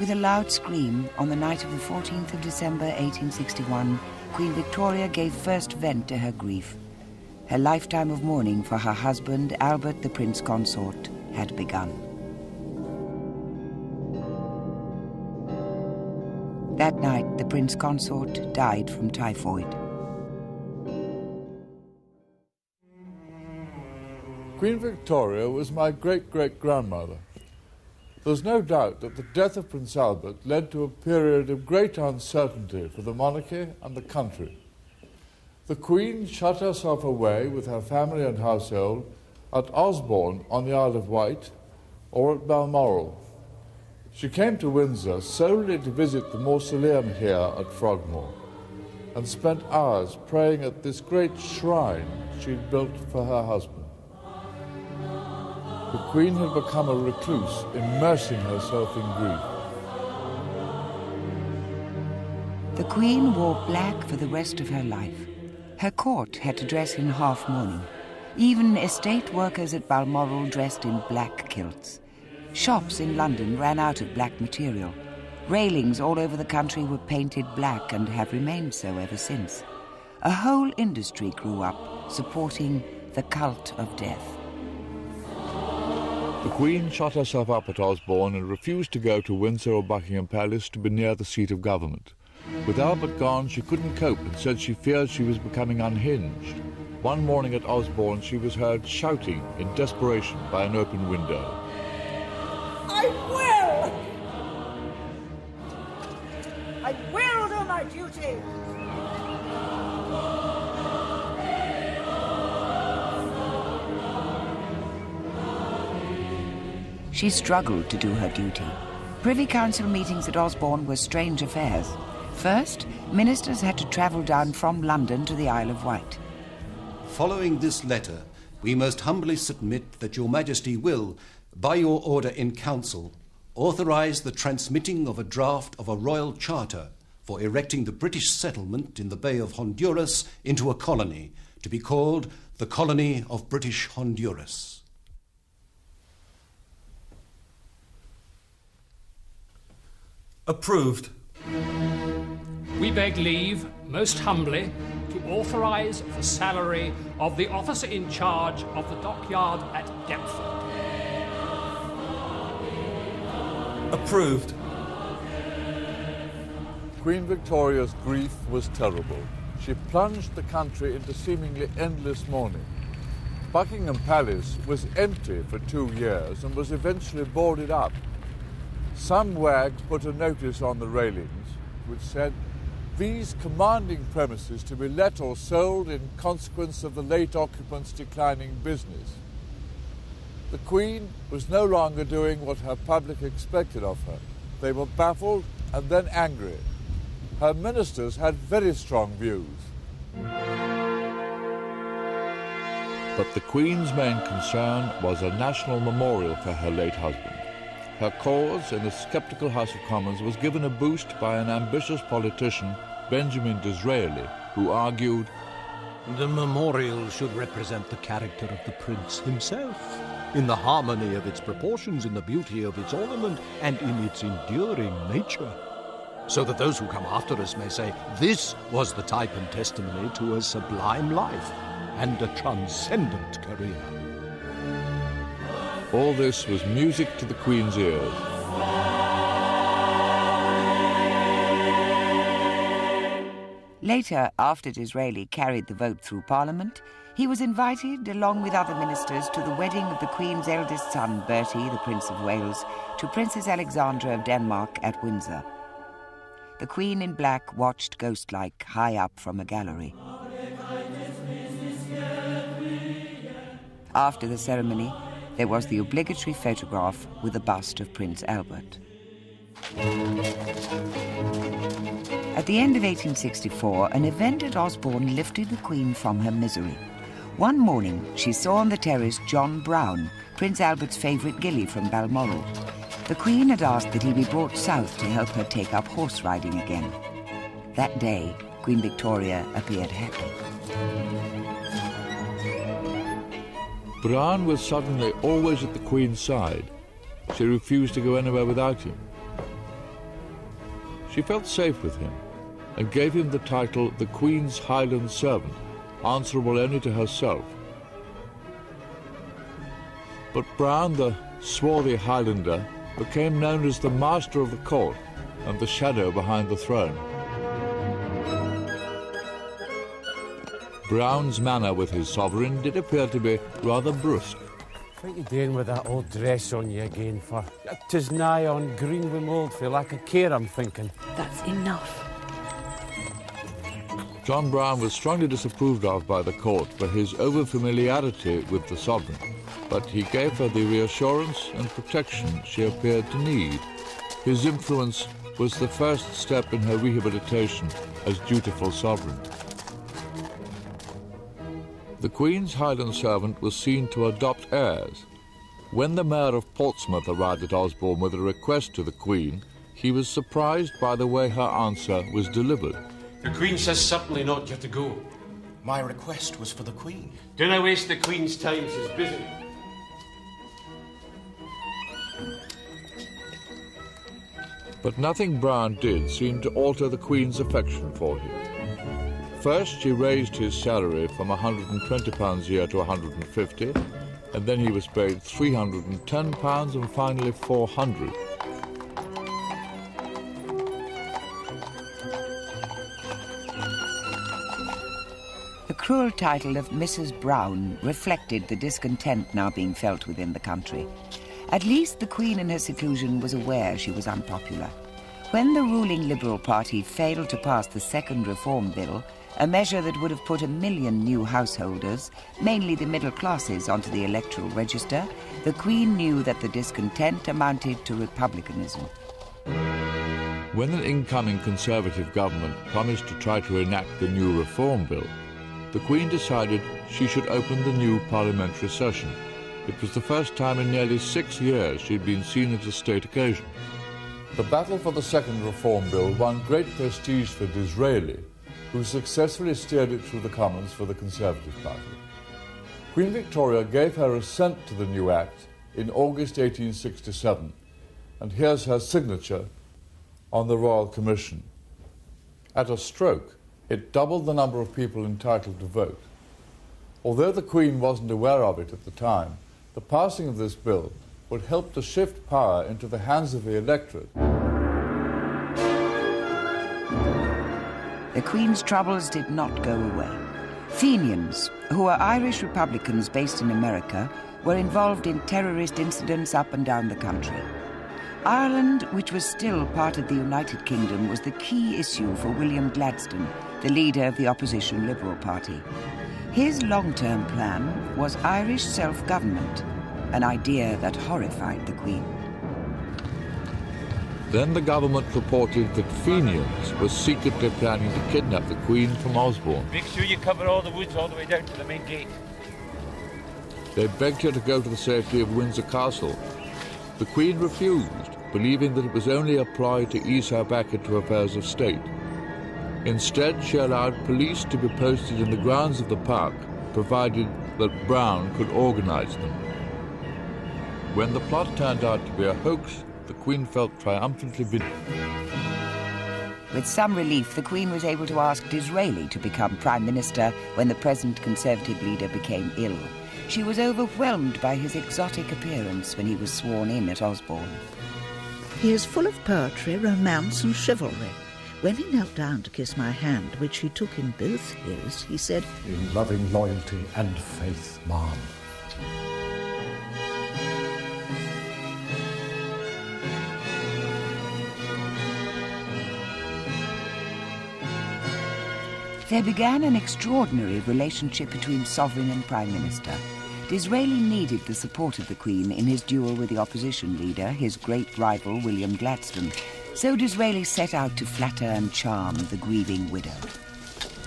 With a loud scream, on the night of the 14th of December 1861, Queen Victoria gave first vent to her grief. Her lifetime of mourning for her husband, Albert the Prince Consort, had begun. That night, the Prince Consort died from typhoid. Queen Victoria was my great-great-grandmother. There's no doubt that the death of Prince Albert led to a period of great uncertainty for the monarchy and the country. The Queen shut herself away with her family and household at Osborne on the Isle of Wight or at Balmoral. She came to Windsor solely to visit the mausoleum here at Frogmore and spent hours praying at this great shrine she'd built for her husband. The Queen had become a recluse, immersing herself in grief. The Queen wore black for the rest of her life. Her court had to dress in half mourning. Even estate workers at Balmoral dressed in black kilts. Shops in London ran out of black material. Railings all over the country were painted black and have remained so ever since. A whole industry grew up supporting the cult of death. The Queen shut herself up at Osborne and refused to go to Windsor or Buckingham Palace to be near the seat of government. With Albert gone, she couldn't cope and said she feared she was becoming unhinged. One morning at Osborne, she was heard shouting in desperation by an open window. I will! I will do my duty! She struggled to do her duty. Privy Council meetings at Osborne were strange affairs. First, ministers had to travel down from London to the Isle of Wight. Following this letter, we most humbly submit that your Majesty will, by your order in Council, authorise the transmitting of a draft of a royal charter for erecting the British settlement in the Bay of Honduras into a colony, to be called the Colony of British Honduras. Approved. We beg leave, most humbly, to authorise the salary of the officer in charge of the dockyard at Deptford. Approved. Queen Victoria's grief was terrible. She plunged the country into seemingly endless mourning. Buckingham Palace was empty for 2 years and was eventually boarded up. Some wags put a notice on the railings which said, "These commanding premises to be let or sold in consequence of the late occupants' declining business." The Queen was no longer doing what her public expected of her. They were baffled and then angry. Her ministers had very strong views. But the Queen's main concern was a national memorial for her late husband. Her cause in the sceptical House of Commons was given a boost by an ambitious politician, Benjamin Disraeli, who argued, "The memorial should represent the character of the prince himself, in the harmony of its proportions, in the beauty of its ornament, and in its enduring nature, so that those who come after us may say, this was the type and testimony to a sublime life and a transcendent career." All this was music to the Queen's ears. Later, after Disraeli carried the vote through Parliament, he was invited, along with other ministers, to the wedding of the Queen's eldest son, Bertie, the Prince of Wales, to Princess Alexandra of Denmark at Windsor. The Queen in black watched ghost-like high up from a gallery. After the ceremony, there was the obligatory photograph with a bust of Prince Albert. At the end of 1864, an event at Osborne lifted the Queen from her misery. One morning, she saw on the terrace John Brown, Prince Albert's favourite gillie from Balmoral. The Queen had asked that he be brought south to help her take up horse riding again. That day, Queen Victoria appeared happy. Brown was suddenly always at the Queen's side. She refused to go anywhere without him. She felt safe with him and gave him the title the Queen's Highland Servant, answerable only to herself. But Browne, the swarthy Highlander, became known as the master of the court and the shadow behind the throne. Browne's manner with his sovereign did appear to be rather brusque. What you doing with that old dress on you again for? 'Tis nigh on green with mould for lack of care, I'm thinking. That's enough. John Browne was strongly disapproved of by the court for his over-familiarity with the sovereign, but he gave her the reassurance and protection she appeared to need. His influence was the first step in her rehabilitation as dutiful sovereign. The Queen's Highland servant was seen to adopt heirs. When the Mayor of Portsmouth arrived at Osborne with a request to the Queen, he was surprised by the way her answer was delivered. The Queen says certainly not, you're to go. My request was for the Queen. Do not waste the Queen's time, she's busy. But nothing Browne did seemed to alter the Queen's affection for him. First, she raised his salary from £120 a year to £150, and then he was paid £310 and finally £400. The cruel title of Mrs. Browne reflected the discontent now being felt within the country. At least the Queen in her seclusion was aware she was unpopular. When the ruling Liberal Party failed to pass the second Reform Bill, a measure that would have put 1 million new householders, mainly the middle classes, onto the electoral register, the Queen knew that the discontent amounted to republicanism. When an incoming Conservative government promised to try to enact the new Reform Bill, the Queen decided she should open the new parliamentary session. It was the first time in nearly 6 years she'd been seen at a state occasion. The battle for the second Reform Bill won great prestige for Disraeli, who successfully steered it through the Commons for the Conservative Party. Queen Victoria gave her assent to the new Act in August 1867, and here's her signature on the Royal Commission. At a stroke, it doubled the number of people entitled to vote. Although the Queen wasn't aware of it at the time, the passing of this bill would help to shift power into the hands of the electorate. The Queen's troubles did not go away. Fenians, who were Irish Republicans based in America, were involved in terrorist incidents up and down the country. Ireland, which was still part of the United Kingdom, was the key issue for William Gladstone, the leader of the opposition Liberal Party. His long-term plan was Irish self-government, an idea that horrified the Queen. Then the government reported that Fenians were secretly planning to kidnap the Queen from Osborne. Make sure you cover all the woods all the way down to the main gate. They begged her to go to the safety of Windsor Castle. The Queen refused, believing that it was only a ploy to ease her back into affairs of state. Instead, she allowed police to be posted in the grounds of the park, provided that Browne could organise them. When the plot turned out to be a hoax, the Queen felt triumphantly vindicated. With some relief, the Queen was able to ask Disraeli to become Prime Minister when the present Conservative leader became ill. She was overwhelmed by his exotic appearance when he was sworn in at Osborne. He is full of poetry, romance and chivalry. When he knelt down to kiss my hand, which he took in both his, he said, "In loving loyalty and faith, ma'am." There began an extraordinary relationship between Sovereign and Prime Minister. Disraeli needed the support of the Queen in his duel with the opposition leader, his great rival William Gladstone. So Disraeli set out to flatter and charm the grieving widow.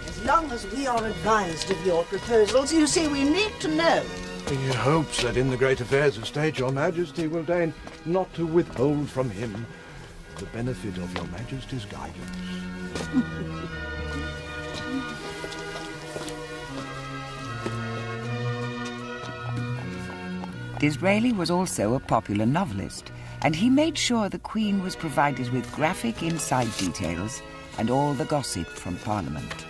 As long as we are advised of your proposals, you see, we need to know. He hopes that in the great affairs of state your Majesty will deign not to withhold from him the benefit of your Majesty's guidance. Disraeli was also a popular novelist. and he made sure the Queen was provided with graphic inside details and all the gossip from Parliament.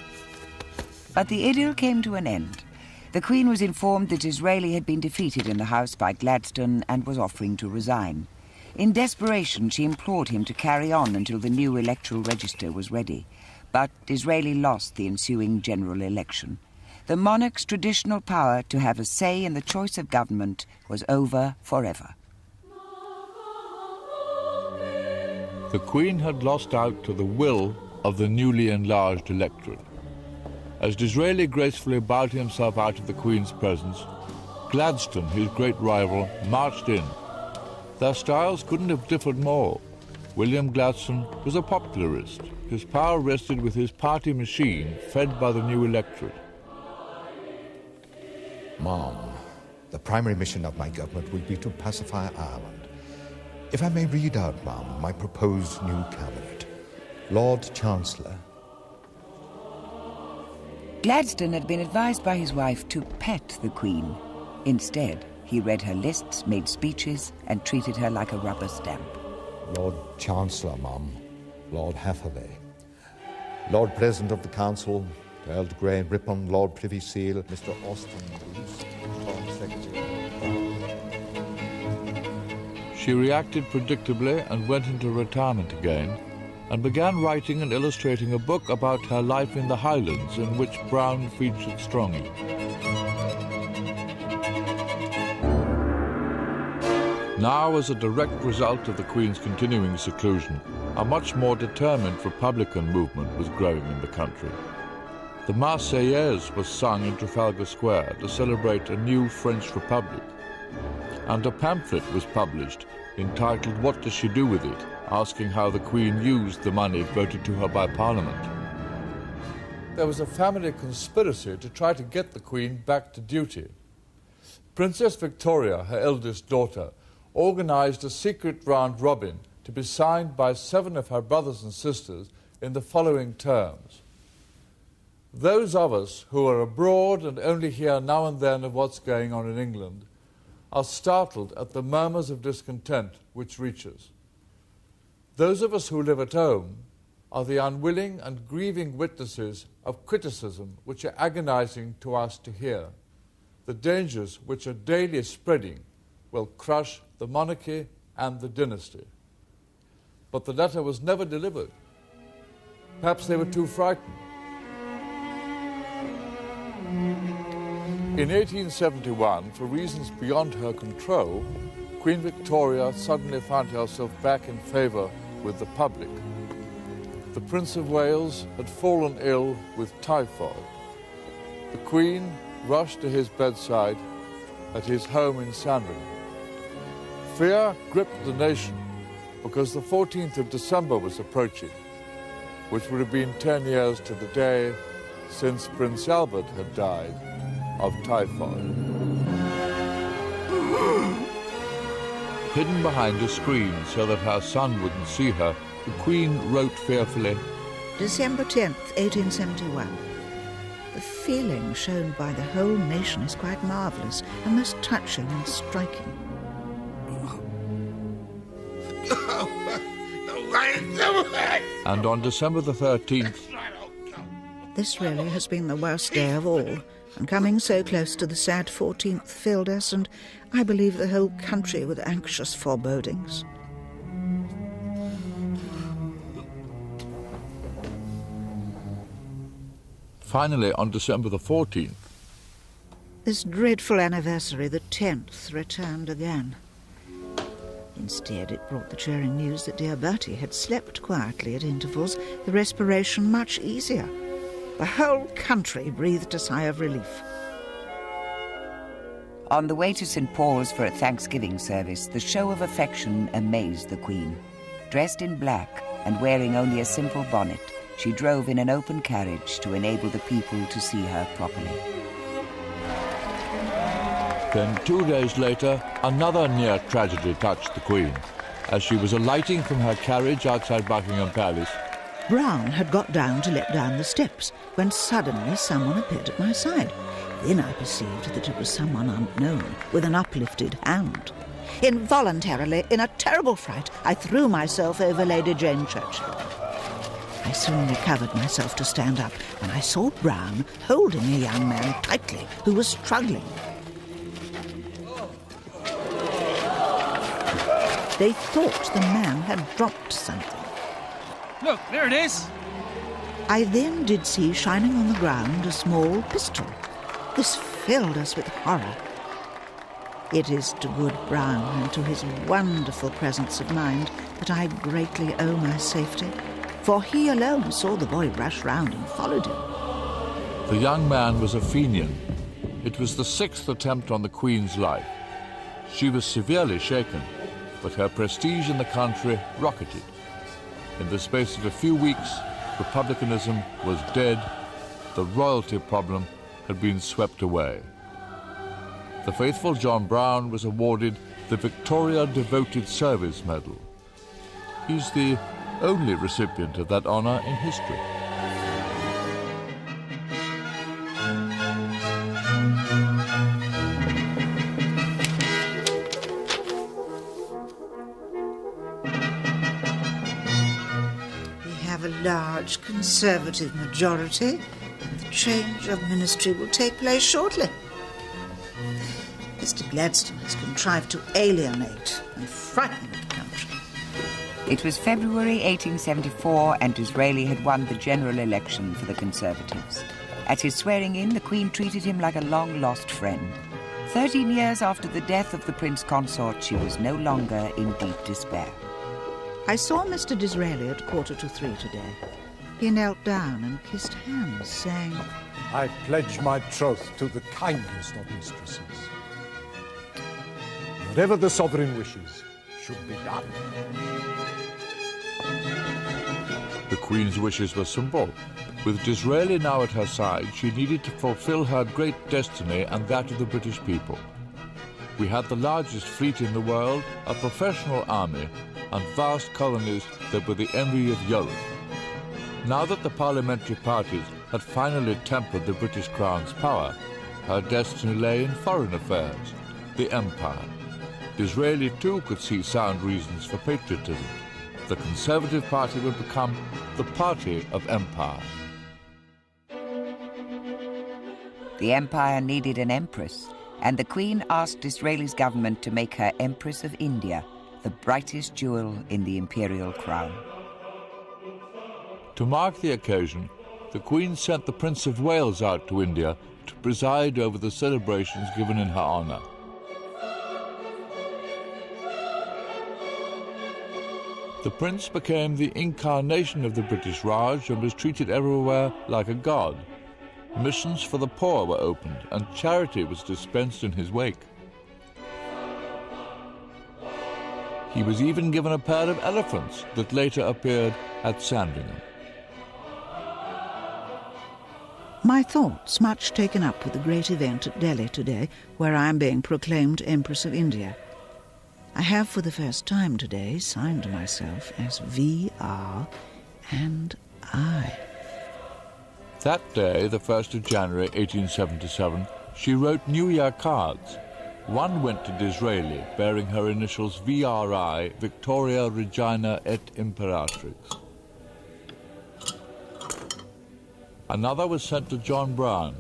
But the idyll came to an end. The Queen was informed that Disraeli had been defeated in the House by Gladstone and was offering to resign. In desperation, she implored him to carry on until the new electoral register was ready. But Disraeli lost the ensuing general election. The monarch's traditional power to have a say in the choice of government was over forever. The Queen had lost out to the will of the newly enlarged electorate. As Disraeli gracefully bowed himself out of the Queen's presence, Gladstone, his great rival, marched in. Their styles couldn't have differed more. William Gladstone was a popularist. His power rested with his party machine, fed by the new electorate. Mom, the primary mission of my government will be to pacify Ireland. If I may read out, Mom, my proposed new cabinet. Lord Chancellor. Gladstone had been advised by his wife to pet the Queen. Instead, he read her lists, made speeches, and treated her like a rubber stamp. Lord Chancellor, Mum. Lord Hathaway. Lord President of the Council, Earl Grey Ripon, Lord Privy Seal, Mr. Austin Bruce, Foreign Secretary. She reacted predictably and went into retirement again, and began writing and illustrating a book about her life in the Highlands, in which Browne featured strongly. Now, as a direct result of the Queen's continuing seclusion, a much more determined Republican movement was growing in the country. The Marseillaise was sung in Trafalgar Square to celebrate a new French Republic, and a pamphlet was published entitled "What Does She Do With It?", asking how the Queen used the money voted to her by Parliament. There was a family conspiracy to try to get the Queen back to duty. Princess Victoria, her eldest daughter, organised a secret round-robin to be signed by 7 of her brothers and sisters in the following terms. Those of us who are abroad and only hear now and then of what's going on in England are startled at the murmurs of discontent which reach us. Those of us who live at home are the unwilling and grieving witnesses of criticism which are agonizing to us to hear. The dangers which are daily spreading will crush the monarchy and the dynasty. But the letter was never delivered. Perhaps they were too frightened. In 1871, for reasons beyond her control, Queen Victoria suddenly found herself back in favour with the public. The Prince of Wales had fallen ill with typhoid. The Queen rushed to his bedside at his home in Sandringham. Fear gripped the nation because the 14th of December was approaching, which would have been 10 years to the day since Prince Albert had died of typhoid. Hidden behind a screen so that her son wouldn't see her, the Queen wrote fearfully, December 10th, 1871. The feeling shown by the whole nation is quite marvellous and most touching and striking. And on December the 13th... This really has been the worst day of all, and coming so close to the sad 14th filled us, and I believe the whole country, with anxious forebodings. Finally, on December the 14th... This dreadful anniversary, the 10th, returned again. Instead, it brought the cheering news that dear Bertie had slept quietly at intervals, the respiration much easier. The whole country breathed a sigh of relief. On the way to St. Paul's for a Thanksgiving service, the show of affection amazed the Queen. Dressed in black and wearing only a simple bonnet, she drove in an open carriage to enable the people to see her properly. Then 2 days later, another near tragedy touched the Queen. As she was alighting from her carriage outside Buckingham Palace, Browne had got down to let down the steps when suddenly someone appeared at my side. Then I perceived that it was someone unknown with an uplifted hand. Involuntarily, in a terrible fright, I threw myself over Lady Jane Churchill. I soon recovered myself to stand up, and I saw Brown holding a young man tightly who was struggling. They thought the man had dropped something. Look, there it is. I then did see shining on the ground a small pistol. This filled us with horror. It is to good Brown and to his wonderful presence of mind that I greatly owe my safety, for he alone saw the boy rush round and followed him. The young man was a Fenian. It was the 6th attempt on the Queen's life. She was severely shaken, but her prestige in the country rocketed. In the space of a few weeks, republicanism was dead. The royalty problem had been swept away. The faithful John Brown was awarded the Victoria Devoted Service Medal. He's the only recipient of that honor in history. We have a large Conservative majority, and the change of ministry will take place shortly. Mr. Gladstone has contrived to alienate and frighten the country. It was February 1874, and Disraeli had won the general election for the Conservatives. At his swearing-in, the Queen treated him like a long-lost friend. 13 years after the death of the Prince Consort, she was no longer in deep despair. I saw Mr. Disraeli at 2:45 today. He knelt down and kissed hands, saying, I pledge my troth to the kindest of mistresses. Whatever the sovereign wishes should be done. The Queen's wishes were simple. With Disraeli now at her side, she needed to fulfill her great destiny and that of the British people. We had the largest fleet in the world, a professional army, and vast colonies that were the envy of Europe. Now that the parliamentary parties had finally tempered the British Crown's power, her destiny lay in foreign affairs, the Empire. Disraeli too could see sound reasons for patriotism. The Conservative Party would become the party of empire. The Empire needed an empress, and the Queen asked Disraeli's government to make her Empress of India, the brightest jewel in the imperial crown. To mark the occasion, the Queen sent the Prince of Wales out to India to preside over the celebrations given in her honor. The prince became the incarnation of the British Raj and was treated everywhere like a god. Missions for the poor were opened, and charity was dispensed in his wake. He was even given a pair of elephants that later appeared at Sandringham. My thoughts much taken up with the great event at Delhi today, where I am being proclaimed Empress of India. I have for the first time today signed myself as V.R. and I. That day, the 1st of January 1877, she wrote New Year cards. One went to Disraeli, bearing her initials V.R.I., Victoria Regina et Imperatrix. Another was sent to John Brown,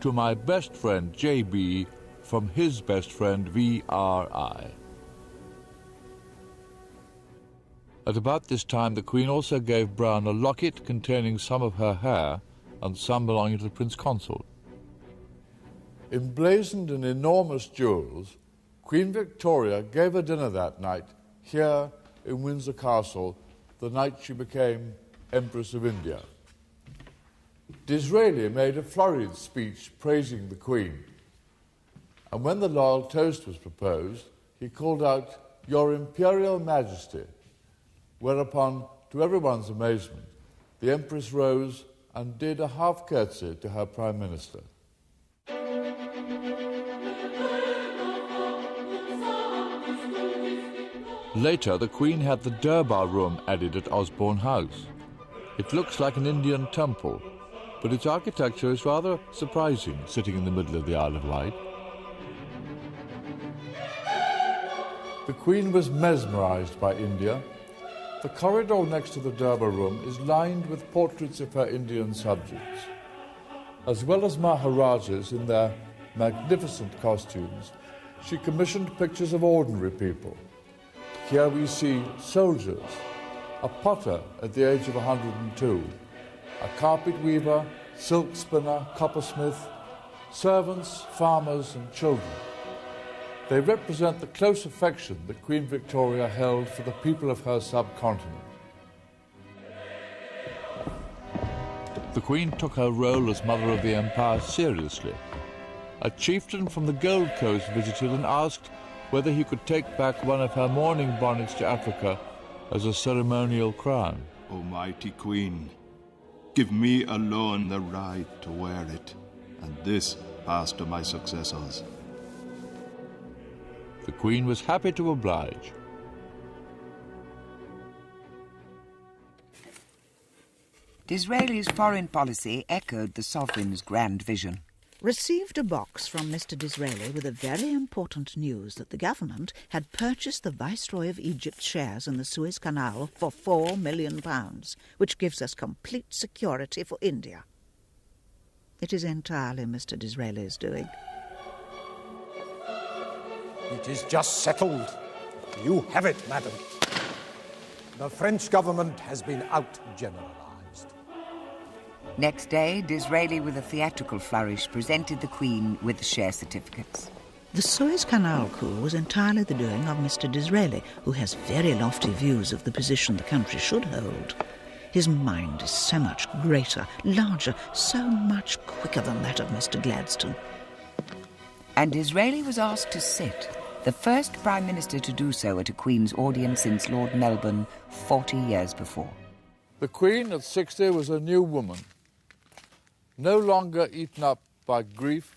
to my best friend J.B., from his best friend V.R.I. At about this time, the Queen also gave Brown a locket containing some of her hair and some belonging to the Prince Consort. Emblazoned in enormous jewels, Queen Victoria gave a dinner that night here in Windsor Castle, the night she became Empress of India. Disraeli made a flurried speech praising the Queen, and when the loyal toast was proposed, he called out, "Your Imperial Majesty," whereupon, to everyone's amazement, the Empress rose and did a half curtsy to her Prime Minister. Later, the Queen had the Durbar Room added at Osborne House. It looks like an Indian temple, but its architecture is rather surprising, sitting in the middle of the Isle of Wight. The Queen was mesmerised by India. The corridor next to the Durbar room is lined with portraits of her Indian subjects. As well as Maharajas in their magnificent costumes, she commissioned pictures of ordinary people. Here we see soldiers, a potter at the age of 102, a carpet weaver, silk spinner, coppersmith, servants, farmers and children. They represent the close affection that Queen Victoria held for the people of her subcontinent. The Queen took her role as Mother of the Empire seriously. A chieftain from the Gold Coast visited and asked whether he could take back one of her mourning bonnets to Africa as a ceremonial crown. O mighty Queen, give me alone the right to wear it, and this pass to my successors. The Queen was happy to oblige. Disraeli's foreign policy echoed the sovereign's grand vision. Received a box from Mr. Disraeli with a very important news that the government had purchased the Viceroy of Egypt's shares in the Suez Canal for £4 million, which gives us complete security for India. It is entirely Mr. Disraeli's doing. It is just settled. You have it, madam. The French government has been out-generalised. Next day, Disraeli, with a theatrical flourish, presented the Queen with the share certificates. The Suez Canal coup was entirely the doing of Mr. Disraeli, who has very lofty views of the position the country should hold. His mind is so much greater, larger, so much quicker than that of Mr. Gladstone. And Disraeli was asked to sit, the first Prime Minister to do so at a Queen's audience since Lord Melbourne 40 years before. The Queen at 60 was a new woman. No longer eaten up by grief,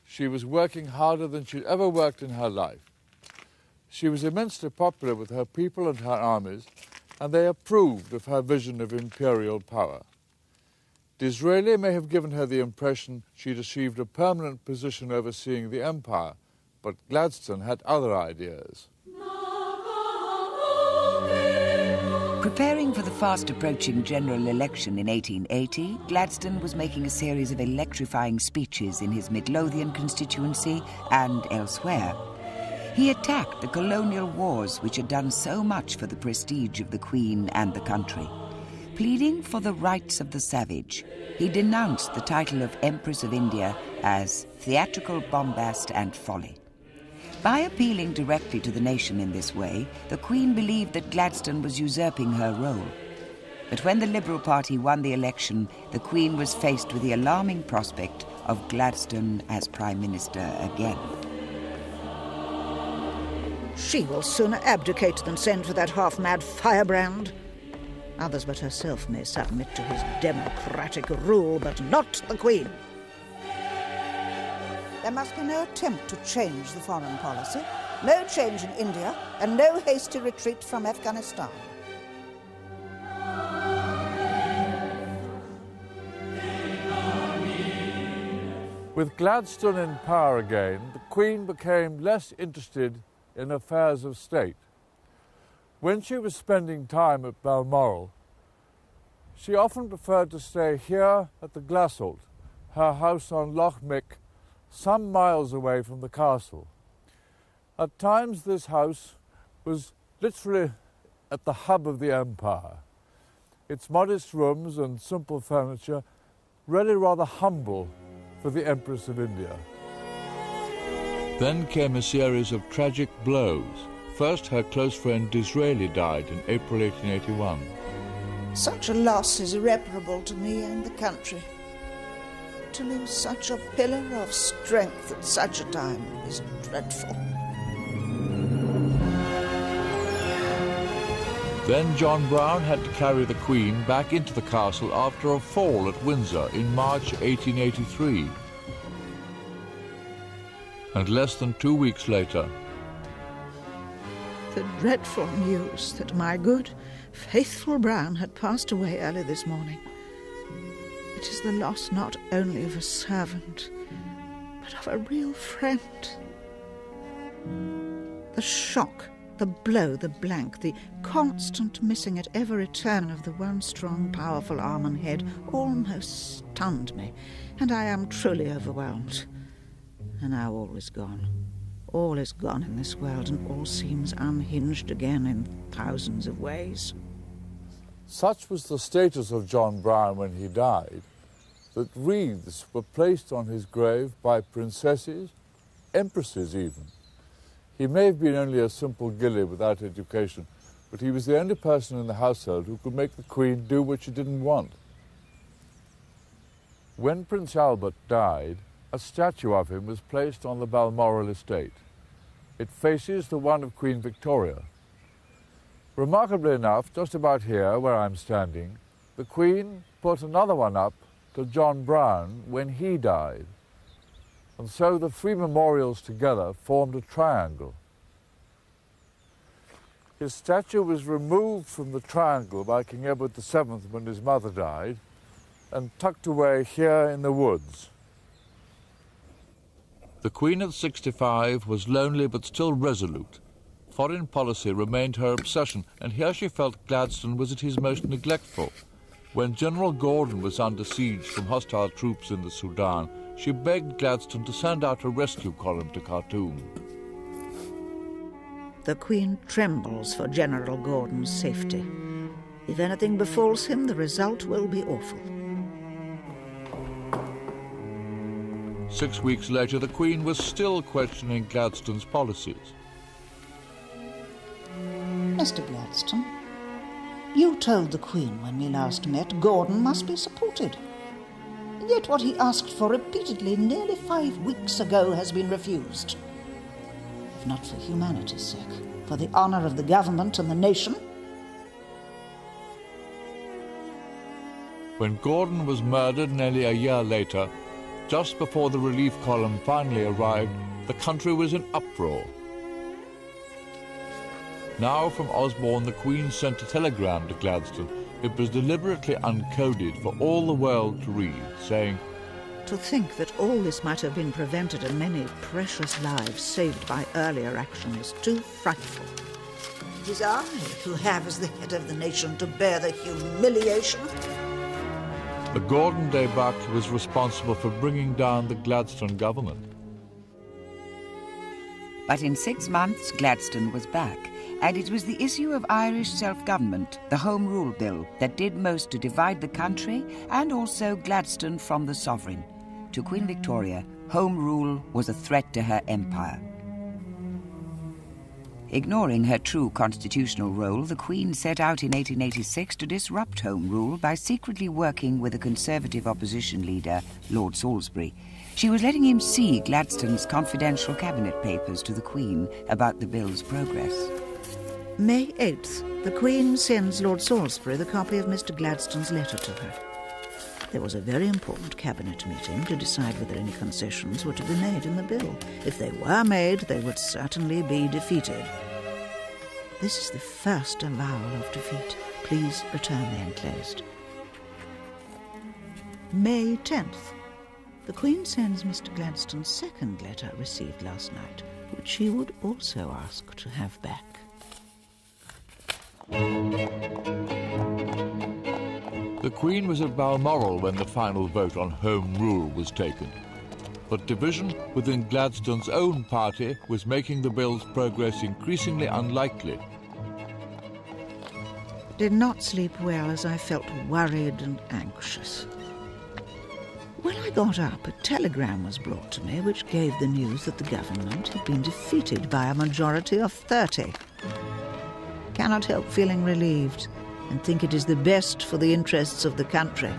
she was working harder than she'd ever worked in her life. She was immensely popular with her people and her armies, and they approved of her vision of imperial power. Disraeli may have given her the impression she'd achieved a permanent position overseeing the empire, but Gladstone had other ideas. Preparing for the fast-approaching general election in 1880, Gladstone was making a series of electrifying speeches in his Midlothian constituency and elsewhere. He attacked the colonial wars which had done so much for the prestige of the Queen and the country. Pleading for the rights of the savage, he denounced the title of Empress of India as theatrical bombast and folly. By appealing directly to the nation in this way, the Queen believed that Gladstone was usurping her role. But when the Liberal Party won the election, the Queen was faced with the alarming prospect of Gladstone as Prime Minister again. She will sooner abdicate than send for that half-mad firebrand. Others but herself may submit to his democratic rule, but not the Queen. There must be no attempt to change the foreign policy, no change in India, and no hasty retreat from Afghanistan. With Gladstone in power again, the Queen became less interested in affairs of state. When she was spending time at Balmoral, she often preferred to stay here at the Glassholt, her house on Loch Mick, some miles away from the castle. At times this house was literally at the hub of the empire. Its modest rooms and simple furniture really rather humble for the Empress of India. Then came a series of tragic blows. First, her close friend Disraeli died in April 1881. Such a loss is irreparable to me and the country. To lose such a pillar of strength at such a time is dreadful. Then John Brown had to carry the Queen back into the castle after a fall at Windsor in March 1883. And less than 2 weeks later, the dreadful news that my good, faithful Brown had passed away early this morning. It is the loss not only of a servant, but of a real friend. The shock, the blow, the blank, the constant missing at every turn of the one strong, powerful arm and head almost stunned me, and I am truly overwhelmed. And now all is gone. All is gone in this world, and all seems unhinged again in thousands of ways. Such was the status of John Brown when he died, that wreaths were placed on his grave by princesses, empresses even. He may have been only a simple gilly without education, but he was the only person in the household who could make the Queen do what she didn't want. When Prince Albert died, a statue of him was placed on the Balmoral estate. It faces the one of Queen Victoria. Remarkably enough, just about here, where I'm standing, the Queen put another one up to John Brown when he died. And so the three memorials together formed a triangle. His statue was removed from the triangle by King Edward VII when his mother died and tucked away here in the woods. The Queen at 65 was lonely but still resolute. Foreign policy remained her obsession, and here she felt Gladstone was at his most neglectful. When General Gordon was under siege from hostile troops in the Sudan, she begged Gladstone to send out a rescue column to Khartoum. The Queen trembles for General Gordon's safety. If anything befalls him, the result will be awful. 6 weeks later, the Queen was still questioning Gladstone's policies. Mr. Gladstone, you told the Queen when we last met Gordon must be supported. Yet what he asked for repeatedly nearly 5 weeks ago has been refused. If not for humanity's sake, for the honour of the government and the nation. When Gordon was murdered nearly a year later, just before the relief column finally arrived, the country was in uproar. Now from Osborne, the Queen sent a telegram to Gladstone. It was deliberately uncoded for all the world to read, saying, To think that all this might have been prevented and many precious lives saved by earlier action is too frightful. It is I who have, as the head of the nation, to bear the humiliation. The Gordon debacle was responsible for bringing down the Gladstone government. But in 6 months, Gladstone was back, and it was the issue of Irish self-government, the Home Rule Bill, that did most to divide the country and also Gladstone from the sovereign. To Queen Victoria, Home Rule was a threat to her empire. Ignoring her true constitutional role, the Queen set out in 1886 to disrupt Home Rule by secretly working with a Conservative opposition leader, Lord Salisbury. She was letting him see Gladstone's confidential cabinet papers to the Queen about the bill's progress. May 8th, the Queen sends Lord Salisbury the copy of Mr. Gladstone's letter to her. There was a very important cabinet meeting to decide whether any concessions were to be made in the bill. If they were made, they would certainly be defeated. This is the first avowal of defeat. Please return the enclosed. May 10th. The Queen sends Mr. Gladstone's second letter received last night, which she would also ask to have back. The Queen was at Balmoral when the final vote on Home Rule was taken. But division within Gladstone's own party was making the bill's progress increasingly unlikely. Did not sleep well as I felt worried and anxious. When I got up, a telegram was brought to me which gave the news that the government had been defeated by a majority of 30. Cannot help feeling relieved and think it is the best for the interests of the country.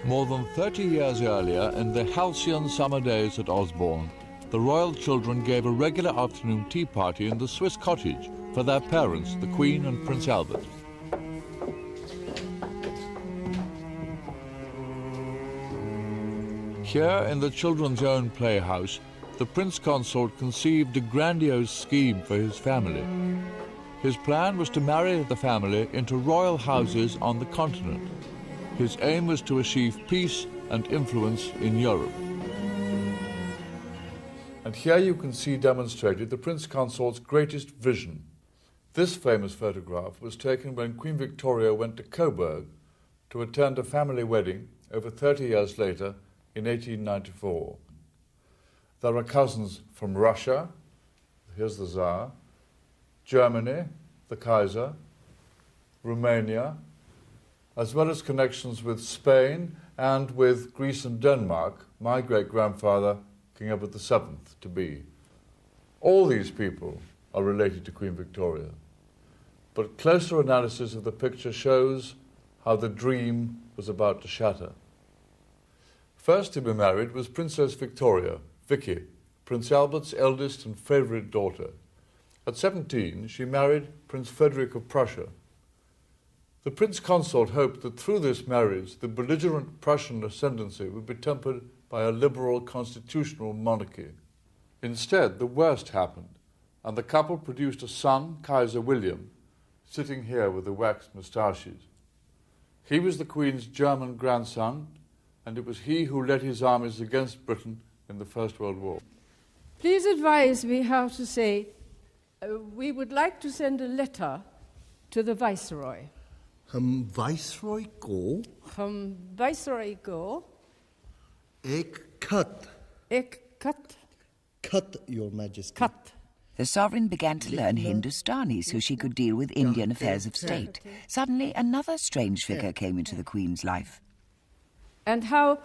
More than 30 years earlier, in the halcyon summer days at Osborne, the royal children gave a regular afternoon tea party in the Swiss cottage for their parents, the Queen and Prince Albert. Here in the children's own playhouse, the Prince Consort conceived a grandiose scheme for his family. His plan was to marry the family into royal houses on the continent. His aim was to achieve peace and influence in Europe. And here you can see demonstrated the Prince Consort's greatest vision. This famous photograph was taken when Queen Victoria went to Coburg to attend a family wedding over 30 years later in 1894. There are cousins from Russia, here's the Tsar, Germany, the Kaiser, Romania, as well as connections with Spain and with Greece and Denmark, my great-grandfather, King Albert VII, to be. All these people are related to Queen Victoria. But closer analysis of the picture shows how the dream was about to shatter. First to be married was Princess Victoria, Vicky, Prince Albert's eldest and favourite daughter. At 17, she married Prince Frederick of Prussia. The Prince Consort hoped that through this marriage, the belligerent Prussian ascendancy would be tempered by a liberal constitutional monarchy. Instead, the worst happened, and the couple produced a son, Kaiser William, sitting here with the waxed moustaches. He was the Queen's German grandson, and it was he who led his armies against Britain in the First World War. Please advise me how to say, we would like to send a letter to the Viceroy. Viceroy go? Viceroy go? Ek cut. Ek cut. Cut, Your Majesty. Cut. The sovereign began to learn Hindustani so she could deal with Indian affairs of state. Suddenly, another strange figure came into the Queen's life. And how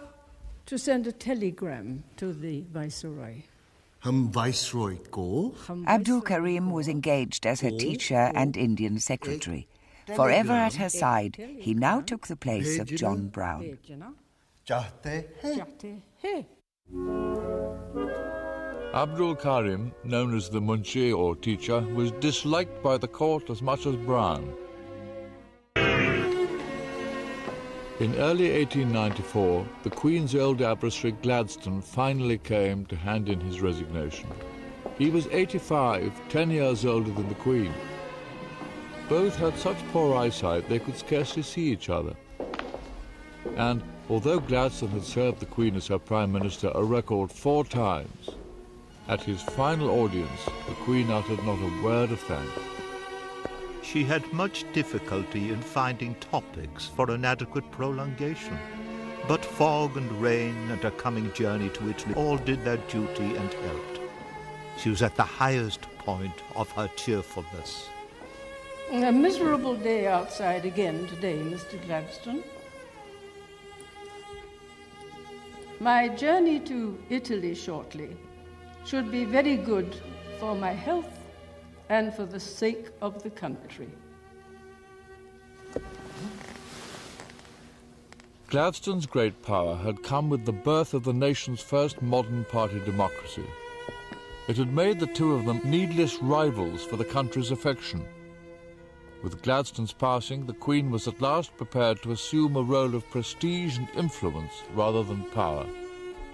to send a telegram to the Viceroy. Viceroy go? Abdul Karim was engaged as her teacher and Indian secretary. Forever at her side, he now took the place of John Brown. Abdul Karim, known as the Munshi or teacher, was disliked by the court as much as Brown. In early 1894, the Queen's old adversary Gladstone finally came to hand in his resignation. He was 85, 10 years older than the Queen. Both had such poor eyesight they could scarcely see each other. And although Gladstone had served the Queen as her Prime Minister a record 4 times, at his final audience, the Queen uttered not a word of thanks. She had much difficulty in finding topics for an adequate prolongation. But fog and rain and her coming journey to Italy all did their duty and helped. She was at the highest point of her cheerfulness. A miserable day outside again today, Mr. Gladstone. My journey to Italy shortly should be very good for my health and for the sake of the country. Gladstone's great power had come with the birth of the nation's first modern party democracy. It had made the two of them needless rivals for the country's affection. With Gladstone's passing, the Queen was at last prepared to assume a role of prestige and influence rather than power,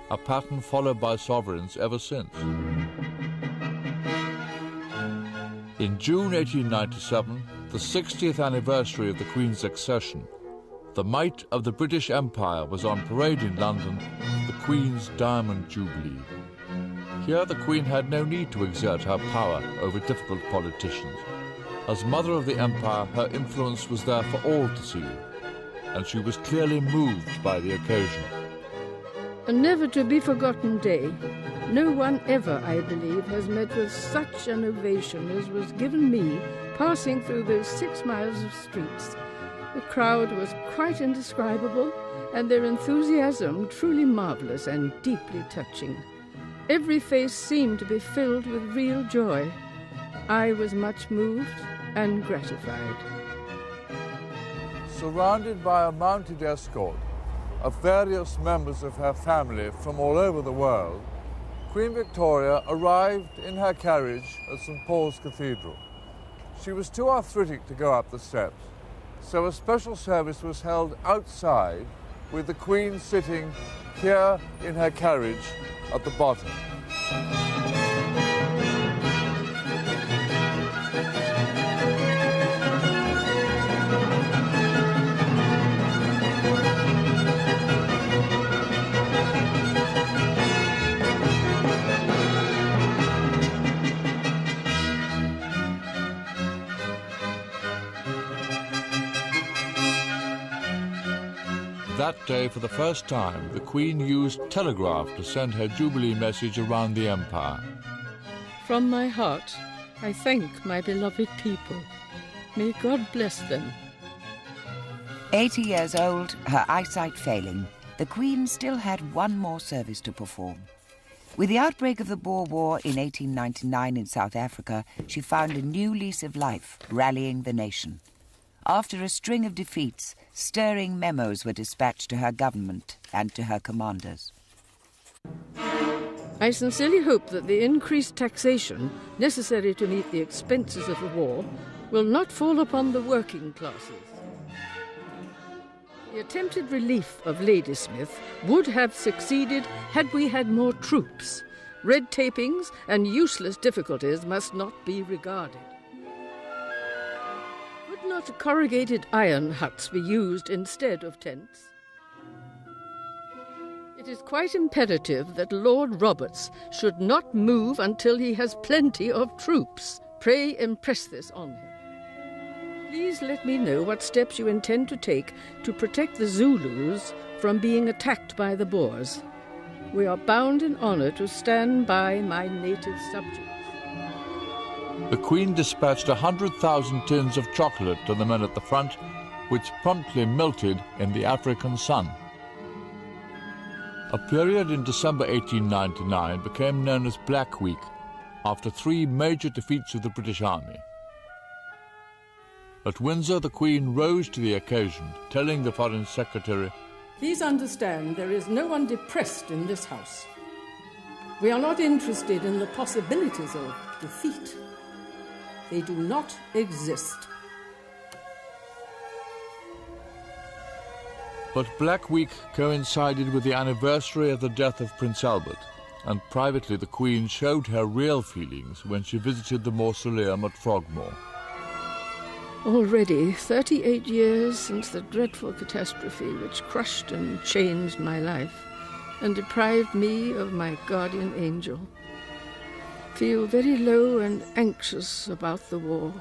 a pattern followed by sovereigns ever since. In June 1897, the 60th anniversary of the Queen's accession, the might of the British Empire was on parade in London, the Queen's Diamond Jubilee. Here the Queen had no need to exert her power over difficult politicians. As Mother of the Empire, her influence was there for all to see, and she was clearly moved by the occasion. A never-to-be-forgotten day. No one ever, I believe, has met with such an ovation as was given me passing through those 6 miles of streets. The crowd was quite indescribable, and their enthusiasm truly marvellous and deeply touching. Every face seemed to be filled with real joy. I was much moved and gratified. Surrounded by a mounted escort of various members of her family from all over the world, Queen Victoria arrived in her carriage at St. Paul's Cathedral. She was too arthritic to go up the steps, so a special service was held outside with the Queen sitting here in her carriage at the bottom. that day, for the first time, the Queen used telegraph to send her Jubilee message around the Empire. From my heart, I thank my beloved people. May God bless them. 80 years old, her eyesight failing, the Queen still had one more service to perform. With the outbreak of the Boer War in 1899 in South Africa, she found a new lease of life, rallying the nation. After a string of defeats, stirring memos were dispatched to her government and to her commanders. I sincerely hope that the increased taxation necessary to meet the expenses of the war will not fall upon the working classes. The attempted relief of Ladysmith would have succeeded had we had more troops. Red tapings and useless difficulties must not be regarded. Would not corrugated iron huts be used instead of tents? It is quite imperative that Lord Roberts should not move until he has plenty of troops. Pray impress this on him. Please let me know what steps you intend to take to protect the Zulus from being attacked by the Boers. We are bound in honour to stand by my native subjects. The Queen dispatched 100,000 tins of chocolate to the men at the front, which promptly melted in the African sun. A period in December 1899 became known as Black Week, after 3 major defeats of the British Army. At Windsor, the Queen rose to the occasion, telling the Foreign Secretary, Please understand there is no one depressed in this house. We are not interested in the possibilities of defeat. They do not exist. But Black Week coincided with the anniversary of the death of Prince Albert, and privately the Queen showed her real feelings when she visited the mausoleum at Frogmore. Already 38 years since the dreadful catastrophe which crushed and changed my life and deprived me of my guardian angel. Feel very low and anxious about the war.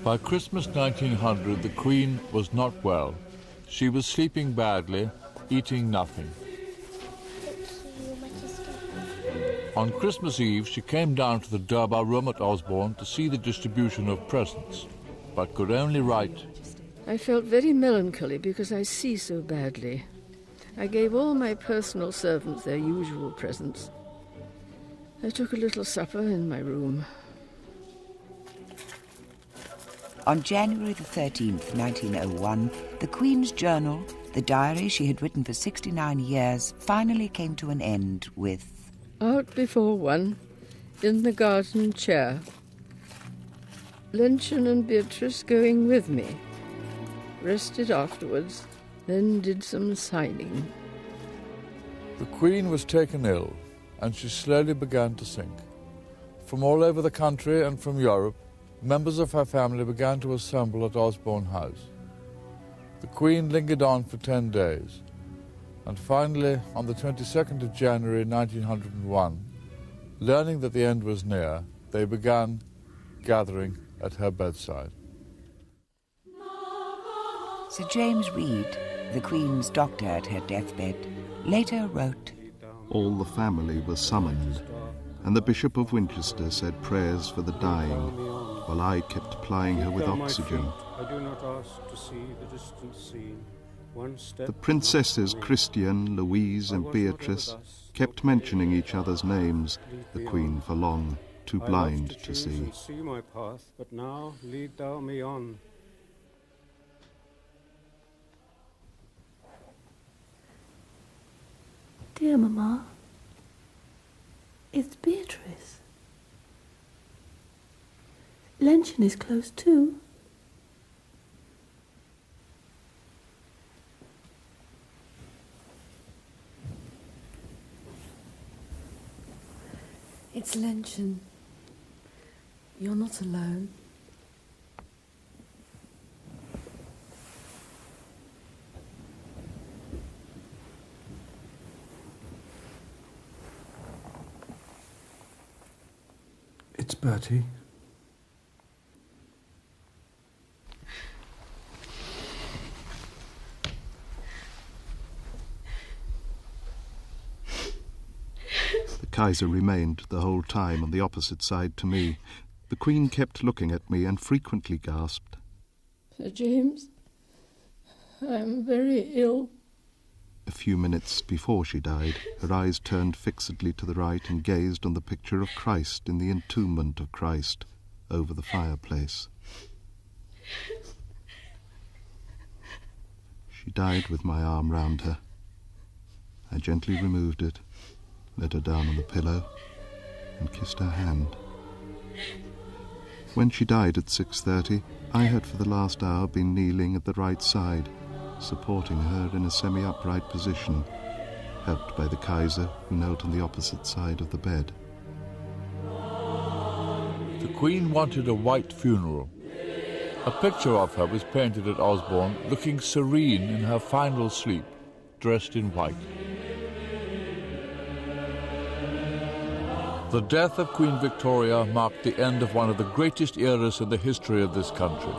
By Christmas 1900, the Queen was not well. She was sleeping badly, eating nothing. On Christmas Eve, she came down to the Durbar room at Osborne to see the distribution of presents, but could only write, I felt very melancholy because I see so badly. I gave all my personal servants their usual presents. I took a little supper in my room. On January the 13th, 1901, the Queen's journal, the diary she had written for 69 years, finally came to an end with, Out before one, in the garden chair. Lenchen and Beatrice going with me. Rested afterwards, then did some signing. The Queen was taken ill, and she slowly began to sink. From all over the country and from Europe, members of her family began to assemble at Osborne House. The Queen lingered on for 10 days, and finally, on the 22nd of January 1901, learning that the end was near, they began gathering at her bedside. Sir James Reed, the Queen's doctor at her deathbed, later wrote, All the family was summoned, and the Bishop of Winchester said prayers for the dying, while I kept plying her with oxygen. I do not ask to see the distant scene. The princesses Christian, Louise and Beatrice kept mentioning each other's names, the Queen for long, too blind to see. See my path, but now lead thou me on. Dear Mamma, it's Beatrice. Lenchen is close too. It's Lenchen. You're not alone. It's Bertie. Kaiser remained the whole time on the opposite side to me. The Queen kept looking at me and frequently gasped, Sir James, I am very ill. A few minutes before she died, her eyes turned fixedly to the right and gazed on the picture of Christ in the entombment of Christ over the fireplace. She died with my arm round her. I gently removed it, let her down on the pillow, and kissed her hand. When she died at 6:30, I had for the last hour been kneeling at the right side, supporting her in a semi-upright position, helped by the Kaiser, who knelt on the opposite side of the bed. The Queen wanted a white funeral. A picture of her was painted at Osborne, looking serene in her final sleep, dressed in white. The death of Queen Victoria marked the end of one of the greatest eras in the history of this country.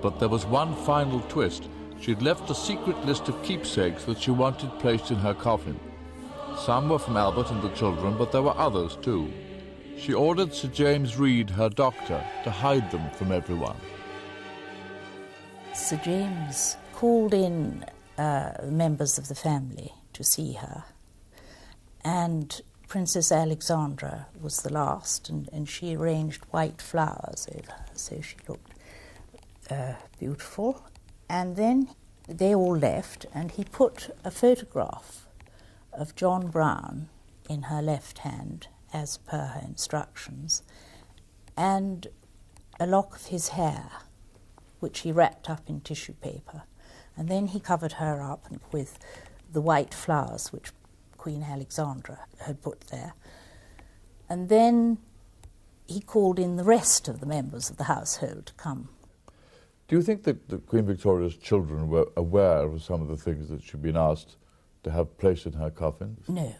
But there was one final twist. She'd left a secret list of keepsakes that she wanted placed in her coffin. Some were from Albert and the children, but there were others too. She ordered Sir James Reed, her doctor, to hide them from everyone. Sir James called in members of the family to see her, and Princess Alexandra was the last, and she arranged white flowers over her, so she looked beautiful. And then they all left, and he put a photograph of John Brown in her left hand, as per her instructions, and a lock of his hair, which he wrapped up in tissue paper. And then he covered her up with the white flowers which Queen Alexandra had put there. And then he called in the rest of the members of the household to come. Do you think that Queen Victoria's children were aware of some of the things that she'd been asked to have placed in her coffin? No,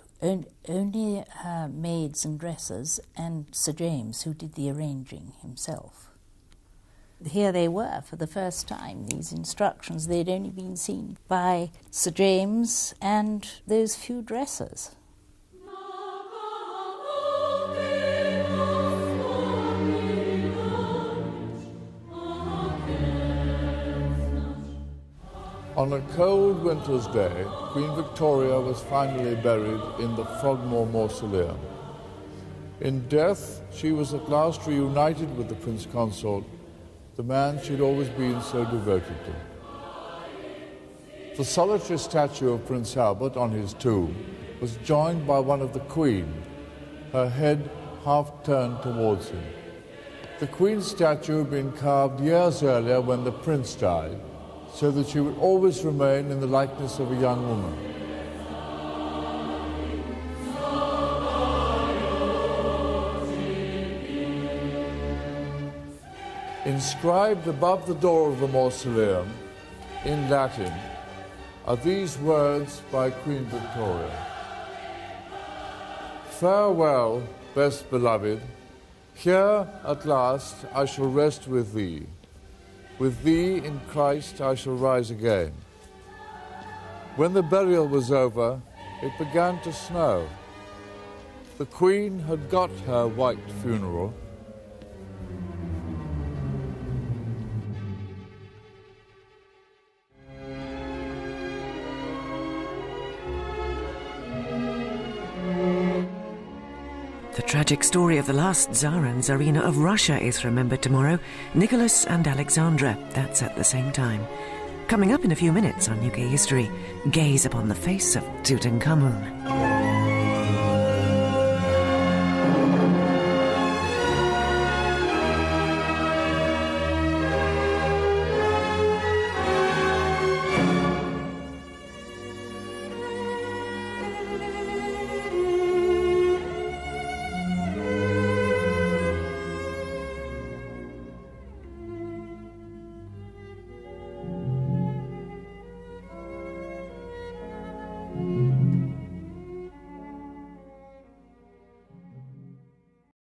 only her maids and dressers and Sir James, who did the arranging himself. Here they were for the first time, these instructions. They'd only been seen by Sir James and those few dressers. On a cold winter's day, Queen Victoria was finally buried in the Frogmore Mausoleum. In death, she was at last reunited with the Prince Consort, the man she'd always been so devoted to. The solitary statue of Prince Albert on his tomb was joined by one of the Queen, her head half turned towards him. The Queen's statue had been carved years earlier when the Prince died, so that she would always remain in the likeness of a young woman. Inscribed above the door of the mausoleum, in Latin, are these words by Queen Victoria. Farewell, best beloved, here at last I shall rest with thee. With thee in Christ I shall rise again. When the burial was over, it began to snow. The Queen had got her white funeral. The tragic story of the last Tsar and Tsarina of Russia is remembered tomorrow. Nicholas and Alexandra, that's at the same time. Coming up in a few minutes on UK History, gaze upon the face of Tutankhamun.